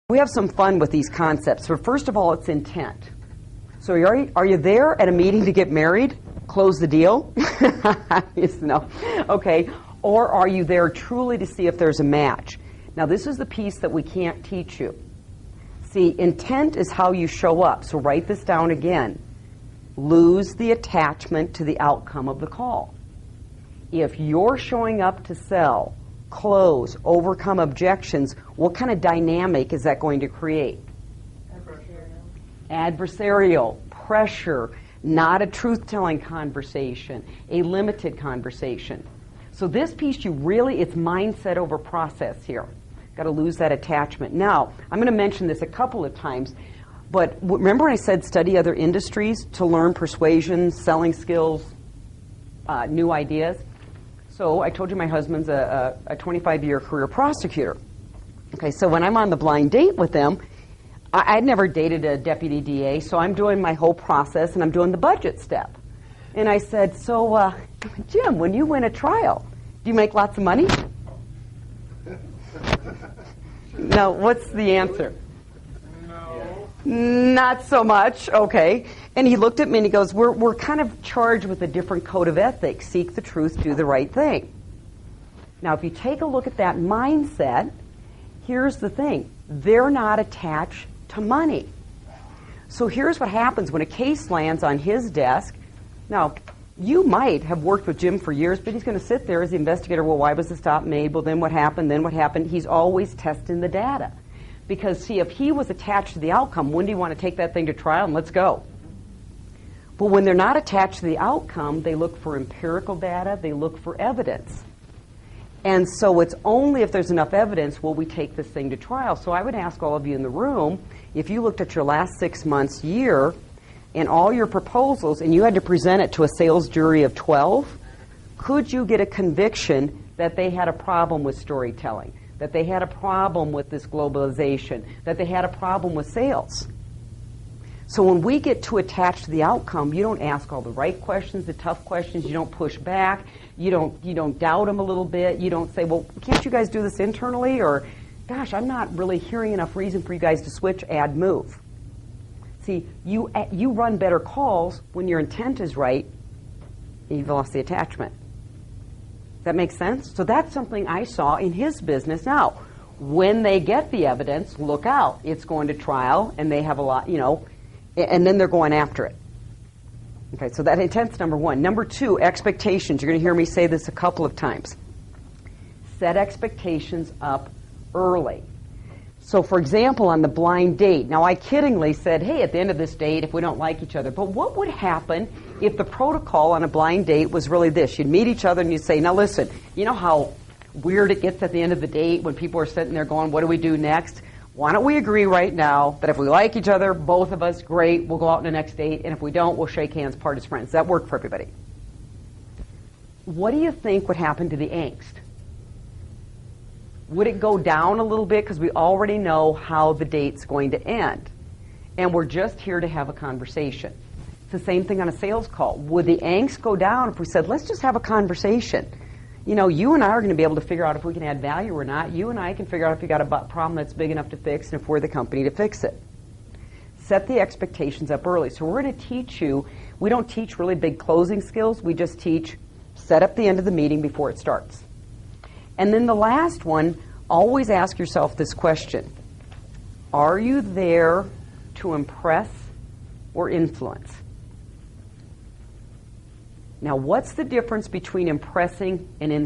We have some fun with these concepts, but first of all, it's intent. So are you there at a meeting to get married? Close the deal? Yes, no. Okay. Or are you there truly to see if there's a match? Now, this is the piece that we can't teach you. See, intent is how you show up. So write this down again. Lose the attachment to the outcome of the call. If you're showing up to sell, close, overcome objections, what kind of dynamic is that going to create? Adversarial, pressure, not a truth-telling conversation, a limited conversation. So this piece, it's mindset over process here. Got to lose that attachment. Now, I'm going to mention this a couple of times, but remember when I said study other industries to learn persuasion, selling skills, new ideas? So I told you my husband's a 25-year career prosecutor. Okay, so when I'm on the blind date with him, I'd never dated a deputy DA, so I'm doing my whole process and I'm doing the budget step. And I said, so Jim, when you win a trial, do you make lots of money? No, what's the answer? No. Not so much, okay. And he looked at me and he goes, we're kind of charged with a different code of ethics. Seek the truth, do the right thing. Now, if you take a look at that mindset, here's the thing. They're not attached to money. So here's what happens when a case lands on his desk. Now, you might have worked with Jim for years, but he's going to sit there as the investigator. Well, why was the stop made? Well, then what happened? Then what happened? He's always testing the data. Because, see, if he was attached to the outcome, wouldn't he want to take that thing to trial and let's go? But when they're not attached to the outcome, they look for empirical data, they look for evidence. And so it's only if there's enough evidence will we take this thing to trial. So I would ask all of you in the room, if you looked at your last 6 months, year, and all your proposals, and you had to present it to a sales jury of 12, could you get a conviction that they had a problem with storytelling, that they had a problem with this globalization, that they had a problem with sales? So when we get too attached to the outcome, you don't ask all the right questions, the tough questions, you don't push back, you don't doubt them a little bit, you don't say, well, can't you guys do this internally? Or, gosh, I'm not really hearing enough reason for you guys to switch, add, move. See, you run better calls when your intent is right, and you've lost the attachment. Does that make sense? So that's something I saw in his business. Now, when they get the evidence, look out. It's going to trial, and they have a lot, and then they're going after it. Okay, so that intent's number one. Number two, expectations. You're going to hear me say this a couple of times. Set expectations up early. So, for example, on the blind date, now I kiddingly said, hey, at the end of this date, if we don't like each other, but what would happen if the protocol on a blind date was really this? You'd meet each other and you'd say, now listen, you know how weird it gets at the end of the date when people are sitting there going, what do we do next? Why don't we agree right now that if we like each other, both of us, great, we'll go out on the next date, and if we don't, we'll shake hands, part as friends. Does that work for everybody? What do you think would happen to the angst? Would it go down a little bit because we already know how the date's going to end? And we're just here to have a conversation. It's the same thing on a sales call. Would the angst go down if we said, let's just have a conversation? You and I are going to be able to figure out if we can add value or not. You and I can figure out if you got a problem that's big enough to fix and if we're the company to fix it. Set the expectations up early. So we're going to teach you, we don't teach really big closing skills. We just teach set up the end of the meeting before it starts. And then the last one, always ask yourself this question. Are you there to impress or influence? Now, what's the difference between impressing and influencing?